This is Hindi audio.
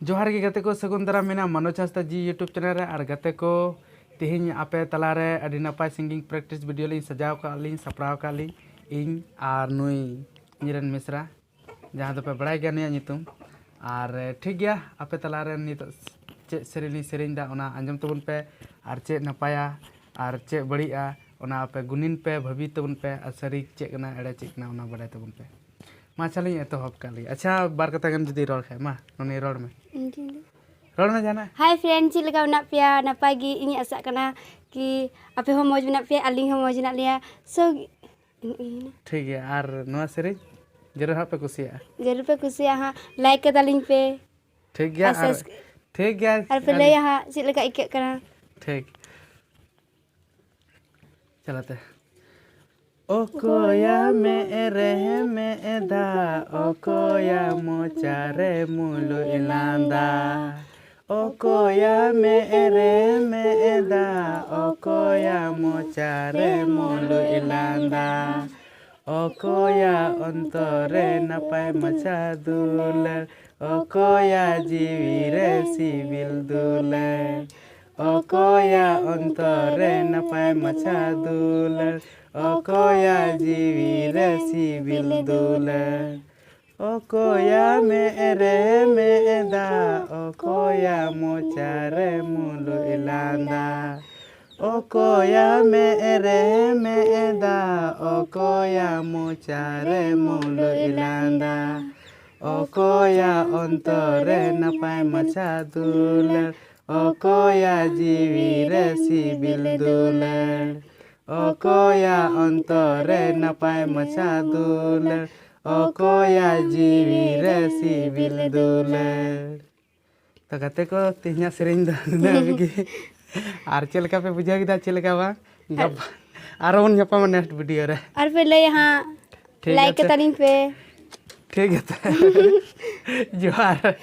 जोहार गे गाते को सगुन दाराम मेना मनोज हांसदा जी यूट्यूब चैनल रे और गाते को तेहिं आपे तलारे अडी नपाय सिंगिंग प्रैक्टिस वीडियो लिंग सजाव का लिंग सपड़ाव का लिंग इन और नुई इनरन मिश्रा जहाँ दो पे बड़ाई गया निया नितुम और ठीक गया आपे तलारे नित चे सेरेनी सेरेनी दा ओना अंजम तबुन पे और चे नपाया और चे बड़िया ओना आपे गुनिन पे भभी तबुन पे और सरी चे कना एड़े चे कना ओना बड़ाई तबुन पे मा चली एतहब का ली अच्छा बार कथा गन जुदी रोड खाय मा नोनी रोड में रोड में जाना हाय फ्रेंड चेक लगा ना पिया नपाय गी इन आशा करना कि आपे हो मौज में पिया अलिंग हो मौज ना लिया सो ठीक है और नवा सेरी जरूर हाँ पे कुसिया हाँ लाइक कर दालिंग पे ठीक गया और ठीक गया और पे ले यहाँ चेक लगा इके करना ठीक चलाते ओकोया में रह में दा ओकोया मोचारे मुलो इलांदा ओकोया में रह में दा ओकोया मोचारे मुलो इलांदा ओकोया अंतरे नपाय मचा दुलर ओकोया जीवी रे सिविल दुलर ओकोया अंतरे नपाय मचा दुलर ओकोया जीवी रे सिविल दुलर ओकोया में रे में दा ओकोया मोचारे मुलो इलांदा ओकोया में रे में दा ओकोया मोचारे मुलो इलांदा ओकोया अंतरे नपाय मचा दुलर ओकोया जीवी रे सिविल दुलर ओकोया अंतरे नपाय मचा दुलर ओकोया जीवी रे सिविल दुलर तो गाते को तिहिया सेरेंग दा और चलका पे बुझा गिदा चलका बा गप आरो उन जपा में नेक्स्ट वीडियो रे और पे ले यहाँ लाइक कर दालिंग पे ठीक है जोहार।